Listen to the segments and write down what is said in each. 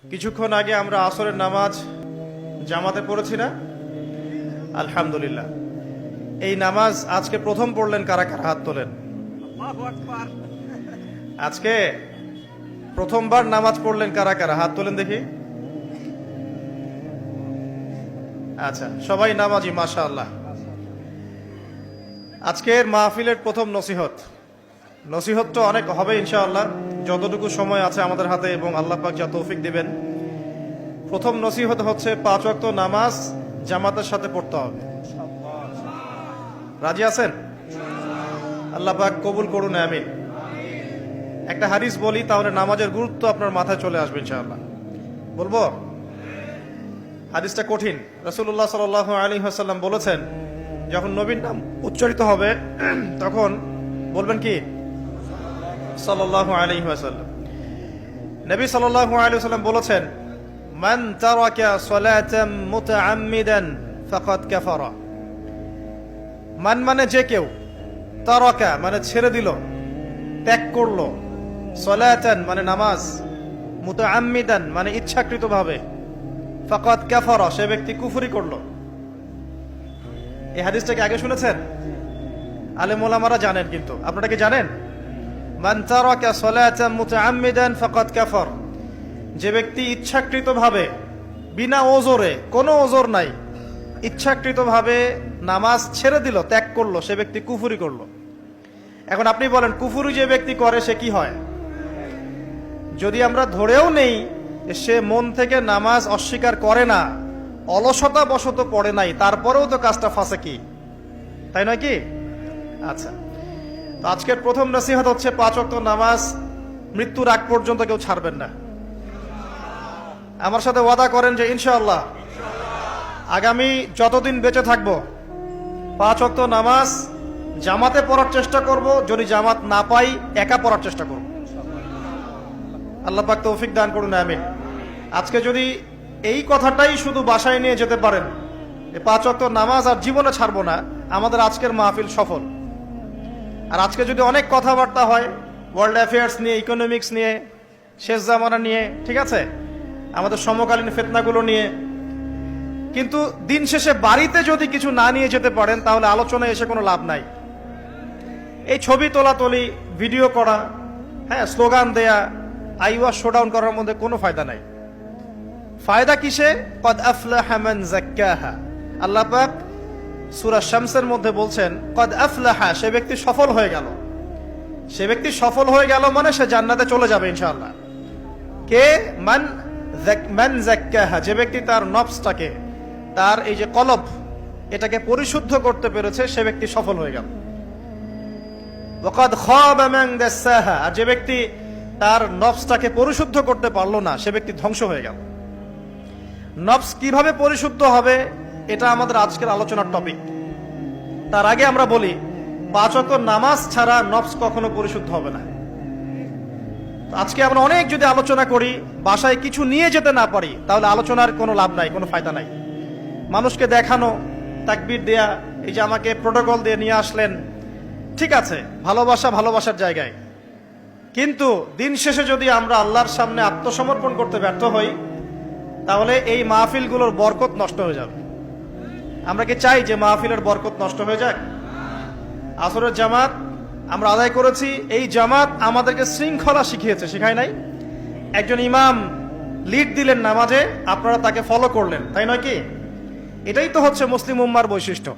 কিছুক্ষণ আগে আমরা আসরের নামাজ জামাতে পড়েছি না? আলহামদুলিল্লাহ। এই নামাজ আজকে প্রথম পড়লেন কারা কারা? হাত তোলেন। আজকে প্রথমবার নামাজ পড়লেন কারা কারা? হাত তোলেন দেখি। আচ্ছা, সবাই নামাজি, মাশাআল্লাহ। আজকের মাহফিলের প্রথম নসিহত তো অনেক হবে ইনশাআল্লাহ, যতটুকু সময় আছে আমাদের হাতে এবং আল্লাহ পাক যা তৌফিক দিবেন। প্রথম নসিহত হচ্ছে 5 ওয়াক্ত নামাজ জামাতের সাথে পড়তে হবে। রাজি আছেন? আল্লাহ পাক কবুল করুন, আমিন। একটা হাদিস বলি, তাহলে নামাজের গুরুত্ব আপনার মাথায় চলে আসবে ইনশাআল্লাহ। বলবো? হাদিসটা কঠিন। রাসূলুল্লাহ সাল্লাল্লাহু আলাইহি ওয়াসাল্লাম বলেছেন, যখন নবীর নাম উচ্চারিত হবে তখন বলবেন কি? সাল্লাল্লাহু আলাইহি ওয়াসাল্লাম। নবী সাল্লাল্লাহু আলাইহি ওয়াসাল্লাম বলেছেন, মান তারাকা সালাতাম মুতাআম্মিদান ফাকাদ কাফারা। মান মানে যে কেউ, তারাকা মানে ছেড়ে দিল, ত্যাগ করলো, সালাতান মানে নামাজ, মুতাআম্মিদান মানে ইচ্ছাকৃতভাবে, ফাকাদ কাফারা সে ব্যক্তি কুফরি করলো। এই হাদিসটাকে আগে শুনেছেন? আলেম ওলামারা জানেন, কিন্তু আপনারা কি জানেন? মান তারাকা সালাতান মুতাআম্মিদান ফাকাদ কাফার, যে ব্যক্তি ইচ্ছাকৃতভাবে, বিনা ওজরে, কোনো ওজর নাই, ইচ্ছাকৃতভাবে নামাজ ছেড়ে দিল, ত্যাগ করলো, সে ব্যক্তি কুফরি করলো। এখন আপনি বলেন, কুফরি যে ব্যক্তি করে সে কি হয়? যদি আমরা ধরেও নেই সে মন থেকে নামাজ অস্বীকার করে না, অলসতা বশত পড়ে নাই, তারপরেও তো কাজটা ফাসেকি, তাই নয় কি? আচ্ছা, তো আজকের প্রথম নসিহত হচ্ছে 5 ওয়াক্ত নামাজ মৃত্যুর আগ পর্যন্ত কেউ ছাড়বেন না। আমার সাথে ওয়াদা করেন যে ইনশাআল্লাহ আগামী যতদিন বেঁচে থাকবো 5 ওয়াক্ত নামাজ জামাতে পড়ার চেষ্টা করব, যদি জামাত না পাই একা পড়ার চেষ্টা করব। আল্লাহ পাক তৌফিক দান করুন, আমিন। আজকে যদি এই কথাটাই শুধু বাসায় নিয়ে যেতে পারেন, 5 ওয়াক্ত নামাজ আর জীবনে ছাড়বো না, আমাদের আজকের মাহফিল সফল। আর আজকে যদি অনেক কথাবার্তা হয় ওয়ার্ল্ড অ্যাফেয়ার্স নিয়ে, ইকোনমিক্স নিয়ে, শেষ জামানা নিয়ে, ঠিক আছে, আমাদের সমকালীন ফিতনাগুলো নিয়ে, কিন্তু দিন শেষে বাড়িতে যদি কিছু না নিয়ে যেতে পারেন তাহলে আলোচনায় এসে কোনো লাভ নাই। এই ছবি তোলাতুলি, ভিডিও করা, হ্যাঁ, স্লোগান দেয়া, আইওয়া শোডাউন করার মধ্যে কোনো ফায়দা নাই। ফায়দা কিসে? কদ আফলাহা মান যাক্কাহা। আল্লাহ পাক সূরা শামসের মধ্যে বলছেন, কদ আফলাহা, সে ব্যক্তি সফল হয়ে গেল। সে ব্যক্তি সফল হয়ে গেল মানে সে জান্নাতে চলে যাবে ইনশাআল্লাহ। কে? মান যাক্কাহা, যে ব্যক্তি তার নফসটাকে, তার এই যে কলব, এটাকে পরিশুদ্ধ করতে পেরেছে, সে ব্যক্তি সফল হয়ে গেল। ওয়াকাদ খাবা মান দাসাহা, আর যে ব্যক্তি তার নফসটাকে পরিশুদ্ধ করতে পারলো না, সে ব্যক্তি ধ্বংস হয়ে গেল। নফস কিভাবে পরিশুদ্ধ হবে, এটা আমাদের আজকের আলোচনার টপিক। তার আগে আমরা বলি, 5 ওয়াক্ত নামাজ ছাড়া নফস কখনো পরিশুদ্ধ হবে না। আজকে আমরা অনেক যদি আলোচনা করি, বাসায় কিছু নিয়ে যেতে না পারি, তাহলে আলোচনার কোনো লাভ নাই, কোনো ফায়দা নাই। মানুষকে দেখানো, তাকবীর দেয়া, এই যে আমাকে প্রোটোকল দিয়ে নিয়ে আসলেন, ঠিক আছে, ভালোবাসা ভালোবাসার জায়গায়, কিন্তু দিন শেষে যদি আমরা আল্লাহর সামনে আত্মসমর্পণ করতে ব্যর্থ হই, তাহলে এই মাহফিলগুলোর বরকত নষ্ট হয়ে যাবে। আমরা কি চাই যে মাহফিলের বরকত নষ্ট হয়ে যাক? আসরের জামাত আমরা আদায় করেছি, এই জামাত আমাদেরকে শৃঙ্খলা শিখিয়েছে, শেখায় নাই? একজন ইমাম লিড দিলেন নামাজে, আপনারা তাকে ফলো করলেন, তাই নয় কি? এটাই তো হচ্ছে মুসলিম উম্মার বৈশিষ্ট্য।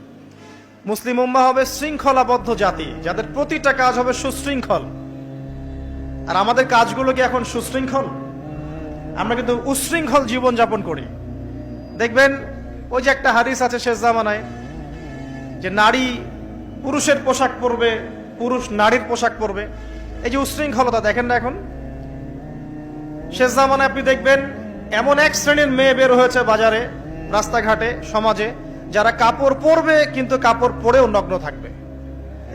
মুসলিম উম্মা হবে শৃঙ্খলাবদ্ধ জাতি, যাদের প্রতিটা কাজ হবে সুশৃঙ্খল। আর আমাদের কাজগুলো কি এখন সুশৃঙ্খল? আমরা কিন্তু উশৃঙ্খল জীবন যাপন করি। দেখবেন ওই যে একটা হাদিস আছে শেষ জামানায়, যে নারী পুরুষের পোশাক পরবে, পুরুষ নারীর পোশাক পরবে। এই যে উশৃঙ্খলতা, দেখেন না এখন শেষ জামানায় আপনি দেখবেন এমন এক শ্রেণীর মেয়ে বের হয়েছে বাজারে, রাস্তাঘাটে, সমাজে, যারা কাপড় পরবে কিন্তু কাপড় পরেও নগ্ন থাকবে।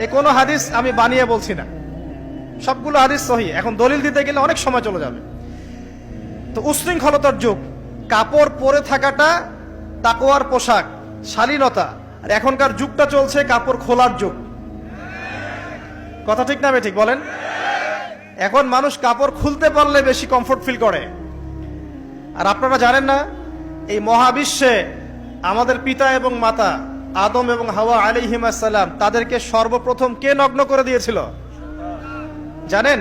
এ কোনো হাদিস আমি বানিয়ে বলছি না, সবগুলো হাদিস সহিহ। এখন দলিল দিতে গেলে অনেক সময় চলে যাবে। তো উশৃঙ্খলতার যুগ, কাপড় পরে থাকাটা তাকওয়ার পোশাক, শালীনতা। আর এখনকার যুগটা চলছে কাপড় খোলার যুগ। কথা ঠিক না ঠিক বলেন? এখন মানুষ কাপড় খুলতে পারলে বেশি কমফোর্ট ফিল করে। আর আপনারা জানেন না, এই মহাবিশ্বে আমাদের পিতা এবং মাতা আদম এবং হাওয়া আলাইহিমুস সালাম তাদেরকে সর্বপ্রথম কে নগ্ন করে দিয়েছিল জানেন?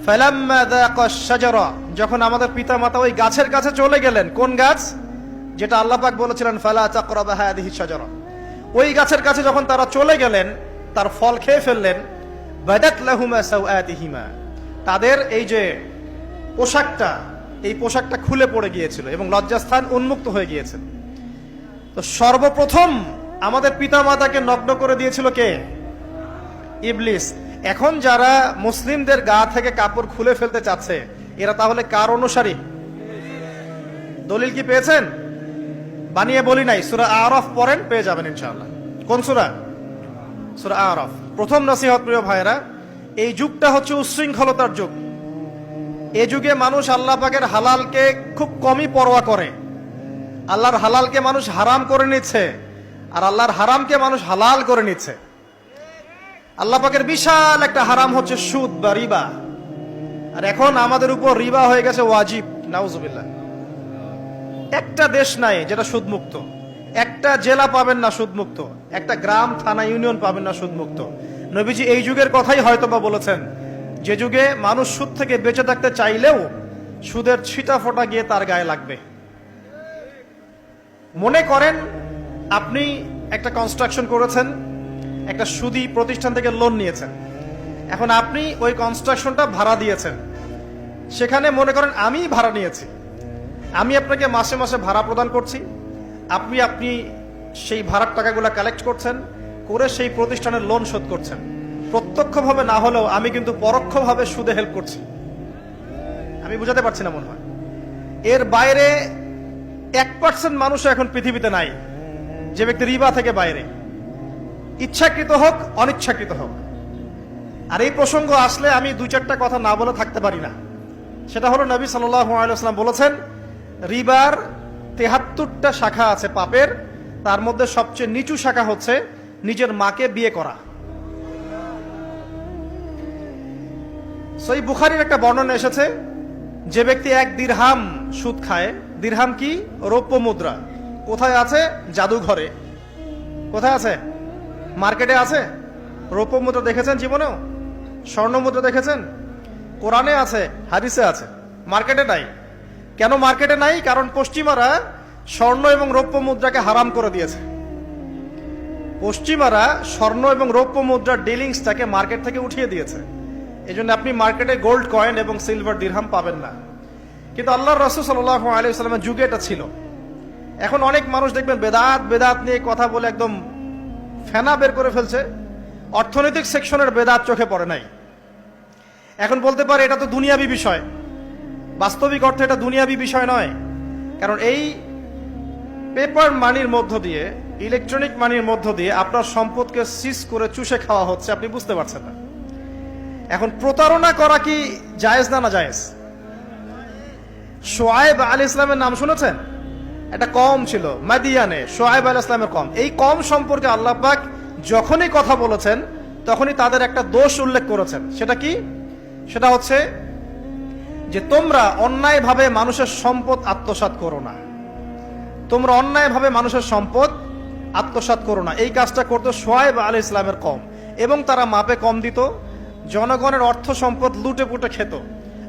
ফালাম্মা যাকাশ শাজারা, যখন আমাদের পিতা মাতা ওই গাছের কাছে চলে গেলেন। কোন গাছ? যেটা আল্লাহ পাক বলেছিলেন ফালা তাকরাবা হাযিহি শাজারা। ওই গাছের কাছে যখন তারা চলে গেলেন, তার ফল খেয়ে ফেললেন। বাদাত লাহুমা সাওআতিহিমা, তাদের এই যে পোশাকটা, এই পোশাকটা খুলে পড়ে গিয়েছিল এবং লজ্জাস্থান উন্মুক্ত হয়ে গিয়েছিল। তো সর্বপ্রথম আমাদের পিতা মাতাকে নগ্ন করে দিয়েছিল কে? ইবলিস। এখন যারা মুসলিমদের গা থেকে কাপড় খুলে ফেলতে চাচ্ছে, এরা তাহলে কার অনুসারী? দলিল কি পেয়েছেন? বানিয়ে বলি নাই, সূরা আরাফ পড়েন, পেয়ে যাবেন ইনশাআল্লাহ। কোন সূরা? সূরা আরাফ। প্রথম নসিহত প্রিয় ভাইরা, এই যুগটা হচ্ছে উচ্ছৃঙ্খলতার যুগ। এই যুগে মানুষ আল্লাহ পাকের হালালকে খুব কমই পরোয়া করে। আল্লাহর হালালকে মানুষ হারাম করে নিচ্ছে, আর আল্লাহর হারামকে মানুষ হালাল করে নিচ্ছে। আল্লাহ পাকের বিশাল একটা হারাম হচ্ছে সুদ বা রিবা, আর এখন আমাদের উপর রিবা হয়ে গেছে ওয়াজিব। নাউজুবিল্লাহ। একটা দেশ নাই যেটা সুদমুক্ত, একটা জেলা পাবেন না সুদমুক্ত, একটা গ্রাম থানা ইউনিয়ন পাবেন না সুদমুক্ত। নবীজি এই যুগের কথাই হয়তোবা বলেছেন, যে যুগে মানুষ সুদ থেকে বেঁচে থাকতে চাইলেও সুদের ছিটা ফোঁটা গিয়ে তার গায়ে লাগবে। মনে করেন আপনি একটা কনস্ট্রাকশন করেছেন, একটা সুদী প্রতিষ্ঠান থেকে লোন নিয়েছেন। এখন আপনি ওই কনস্ট্রাকশনটা ভাড়া দিয়েছেন, সেখানে মনে করেন আমি ভাড়া নিয়েছি, আমি আপনাকে মাসে মাসে ভাড়া প্রদান করছি, আপনি সেই ভাড়ার টাকাগুলো কালেক্ট করছেন, করে সেই প্রতিষ্ঠানের লোন শোধ করছেন। প্রত্যক্ষভাবে না হলেও আমি কিন্তু পরোক্ষভাবে সুদে হেল্প করছি। আমি বুঝাতে পারছি না মনে হয়। এর বাইরে 1% মানুষ এখন পৃথিবীতে নাই যে ব্যক্তি রিবা থেকে বাইরে, ইচ্ছাকৃত হোক অনিচ্ছাকৃত হোক। আর এই প্রসঙ্গ আসলে আমি 2-4টা কথা না বলে থাকতে পারি না। সেটা হলো, নবী সাল্লাল্লাহু আলাইহি ওয়াসাল্লাম বলেছেন, রিবার 73টা শাখা আছে পাপের, তার মধ্যে সবচেয়ে নিচু শাখা হচ্ছে নিজের মাকে বিয়ে করা। সহিহ বুখারীর একটা বর্ণনা এসেছে, যে ব্যক্তি 1 দিরহাম সুদ খায়। দিরহাম কি? রৌপ্য মুদ্রা। কোথায় আছে? জাদুঘরে। কোথায় আছে? মার্কেটে আছে। রৌপ্য মুদ্রা দেখেছেন জীবনেও? স্বর্ণ মুদ্রা দেখেছেন? কোরআনে আছে, হাদিসে আছে, মার্কেটে নাই। কেন মার্কেটে নাই? কারণ পশ্চিমারা স্বর্ণ এবং রৌপ্য মুদ্রাকে হারাম করে দিয়েছে। পশ্চিমারা স্বর্ণ এবং রৌপ্য মুদ্রার ডিলিংসটাকে মার্কেট থেকে উঠিয়ে দিয়েছে। এই জন্য আপনি মার্কেটে গোল্ড কয়েন এবং সিলভার দিরহাম পাবেন না। কিন্তু আল্লাহর রাসূল সাল্লাল্লাহু আলাইহি ওয়াসাল্লামের যুগে এটা ছিল। এখন অনেক মানুষ দেখবেন বেদাত নিয়ে কথা বলে একদম ফেনা বের করে ফেলছে। অর্থনৈতিক সেকশনের বেদাত চোখে পড়ে নাই। এখন বলতে পারে এটা তো দুনিয়াবি বিষয়। বাস্তবিক অর্থে এটা দুনিয়াবি বিষয় নয়। কারণ এই পেপার মানির মধ্য দিয়ে, ইলেকট্রনিক মানির মধ্য দিয়ে আপনার সম্পদকে সিজ করে চুষে খাওয়া হচ্ছে, আপনি বুঝতে পারছেন না। এখন প্রতারণা করা কি জায়েজ না জায়েজ? শোয়েব আলাইহিস সালামের নাম শুনেছেন? একটা কম ছিল মাদিয়ানে, শোয়েব আলাইহিস সালামের কম। এই কম সম্পর্কে আল্লাহ পাক যখনই কথা বলেছেন তখনই তাদের একটা দোষ উল্লেখ করেছেন। সেটা কি? সেটা হচ্ছে যে তোমরা অন্যায়ভাবে মানুষের সম্পদ আত্মসাৎ করো না। তোমরা অন্যায়ভাবে মানুষের সম্পদ আত্মসাৎ করো না। এই কাজটা করতো শোয়েব আলাইহিস সালামের কম, এবং তারা মাপে কম দিত, জনগণের অর্থ সম্পদ লুটে পুটে খেত।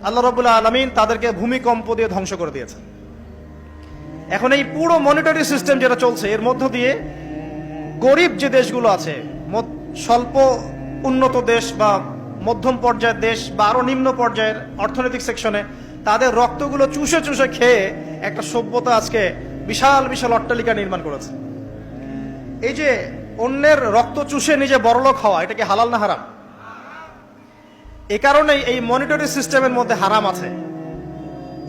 আল্লাহ রাব্বুল আলামিন তাদেরকে ভূমিকম্প দিয়ে ধ্বংস করে দিয়েছেন। এখন এই পুরো মনিটরি সিস্টেম যেটা চলছে, এর মধ্য দিয়ে গরিব যে দেশগুলো আছে, স্বল্প উন্নত দেশ বা মধ্যম পর্যায়ের দেশ বা আরো নিম্ন পর্যায়ের অর্থনৈতিক সেকশনে, তাদের রক্তগুলো চুষে চুষে খেয়ে একটা সভ্যতা আজকে বিশাল বিশাল অট্টালিকা নির্মাণ করেছে। এই যে অন্যের রক্ত চুষে নিজে বড়লোক হওয়া, এটা কি হালাল না হারাম? এ কারণেই এই মনিটরি সিস্টেমের মধ্যে হারাম আছে।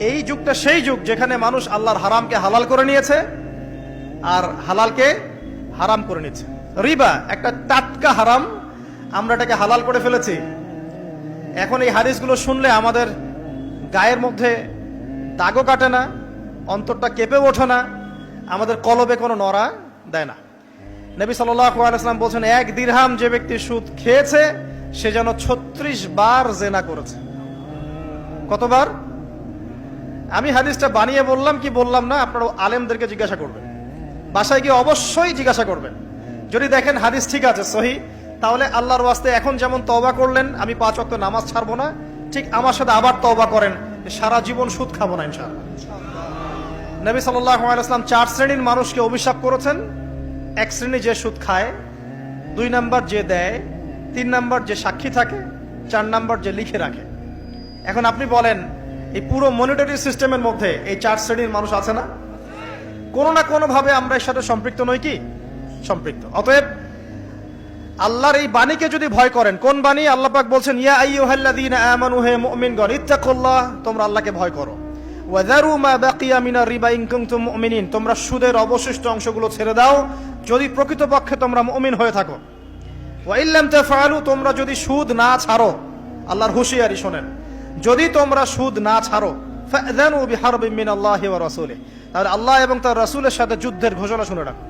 এই যুগটা সেই যুগ যেখানে মানুষ আল্লাহর হারামকে হালাল করে নিয়েছে আর হালালকে হারাম করে নিচ্ছে। রিবা একটা টাটকা হারাম, আমরা এটাকে হালাল করে ফেলেছি। এখন এই হাদিসগুলো শুনলে আমাদের গায়ের মধ্যে দাগও কাটে না, অন্তরটা কেঁপে ওঠে না, আমাদের কলবে কোনো নড়া দেয় না। নবী সাল্লাল্লাহু আলাইহি ওয়াসাল্লাম বলছেন, 1 দিরহাম যে ব্যক্তি সুদ খেয়েছে সে যেন 36 বার জেনা করেছে। কতবার? আমি হাদিসটা বানিয়ে বললাম কি বললাম না, আপনারা আলেমদেরকে জিজ্ঞাসা করবেন, বাসায় গিয়ে অবশ্যই জিজ্ঞাসা করবেন। যদি দেখেন হাদিস ঠিক আছে, সহি, তাহলে আল্লাহর ওয়াস্তে এখন যেমন তওবা করলেন আমি 5 ওয়াক্ত নামাজ ছাড়বো না, ঠিক আমার সাথে আবার তওবা করেন, সারা জীবন সুদ খাবো না ইনশাআল্লাহ। নবী সাল্লাল্লাহু আলাইহি ওয়াসাল্লাম 4 শ্রেণীর মানুষকে অভিশাপ করেছেন। 1 শ্রেণী যে সুদ খায়, 2 নাম্বার যে দেয়, 3 নাম্বার যে সাক্ষী থাকে, 4 নাম্বার যে লিখে রাখে। এখন আপনি বলেন এই পুরো মনিটরি সিস্টেমের মধ্যে এই 4 শ্রেণীর মানুষ আছে না? কোনো না কোনো ভাবে আমরা এর সাথে সম্পৃক্ত নই কি? সম্পৃক্ত। অতএব আল্লাহর এই বাণীকে যদি ভয় করেন, কোন বাণী? আল্লাহ পাক বলছেন ইয়া আইয়ুহাল্লাযীনা আমানু, হে মুমিনগণ, ইত্তাকুল্লাহ, তোমরা আল্লাহকে ভয় করো, ওয়া যারু মা বাকিয়া মিনার রিবা ইন কুনতুম মুমিনিন, তোমরা সুদের অবশিষ্ট অংশগুলো ছেড়ে দাও যদি প্রকৃতপক্ষে তোমরা মুমিন হয়ে থাকো। ওয়া ইল্লাম তাফআলু, তোমরা যদি সুদ না ছাড়ো, আল্লাহর হুঁশিয়ারি শোনেন, যদি তোমরা সুদ না ছাড়ো, ফাযানু বিহারবিন মিনাল্লাহি ওয়া রাসূলিহি, তাহলে আল্লাহ এবং তার রাসূলের সাথে যুদ্ধের ঘোষণা শুনে রাখো।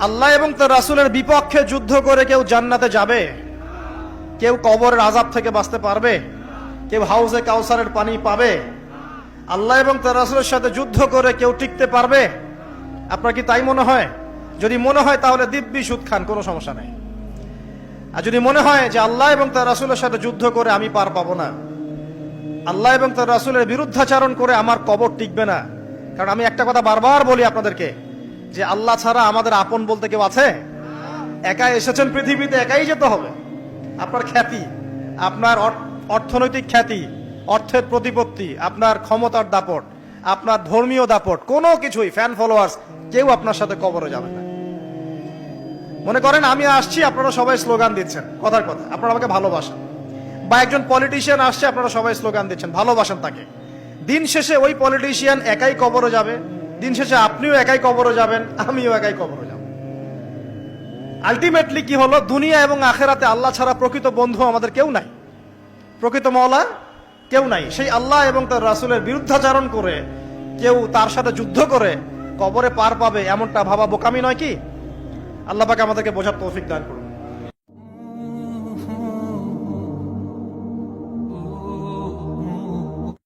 আল্লাহ এবং তার রাসূলের বিপক্ষে যুদ্ধ করে কেউ জান্নাতে যাবে? কেউ কবরের আযাব থেকে বাঁচতে পারবে? কেউ হাউজে কাউসারের পানি পাবে? আল্লাহ এবং তার রাসূলের সাথে যুদ্ধ করে কেউ টিকতে পারবে? আপনার কি তাই মনে হয়? যদি মনে হয় তাহলে দিব্যি সুদ খান, কোনো সমস্যা নেই। আর যদি মনে হয় যে আল্লাহ এবং তার রাসূলের সাথে যুদ্ধ করে আমি পার পাবো না, আল্লাহ এবং তার রাসূলের বিরুদ্ধাচারণ করে আমার কবর টিকবে না, কারণ আমি একটা কথা বারবার বলি আপনাদেরকে যে আল্লাহ ছাড়া আমাদের আপন বলতে কেউ আছে? একা এসেছেন পৃথিবীতে, একাই যেতে হবে। আপনার খ্যাতি, আপনার অর্থনৈতিক খ্যাতি, অর্থের প্রতিপত্তি, আপনার ক্ষমতার দাপট, আপনার ধর্মীয় দাপট, কোনো কিছুই, ফ্যান ফলোয়ার্স, কেউ আপনার সাথে কবরে যাবে না। মনে করেন আমি আসছি, আপনারা সবাই স্লোগান দিচ্ছেন, কথার কথা, আপনারা আমাকে ভালোবাসেন, বা একজন পলিটিশিয়ান আসছে, আপনারা সবাই স্লোগান দিচ্ছেন, ভালোবাসেন তাকে। দিন শেষে ওই পলিটিশিয়ান একাই কবরে যাবে, দিন শেষে আপনিও একাই কবরে যাবেন, আমিও একাই কবরে যাব। আলটিমেটলি কি হলো? দুনিয়া এবং আখেরাতে আল্লাহ ছাড়া প্রকৃত বন্ধু আমাদের কেউ নাই, প্রকৃত মওলা কেউ নাই। সেই আল্লাহ এবং তার রাসূলের বিরুদ্ধাচরণ করে কেউ তার সাথে যুদ্ধ করে কবরে পার পাবে, এমনটা ভাবা বোকামি নয় কি? আল্লাহ পাক আমাদেরকে বোঝার তৌফিক দান করুন।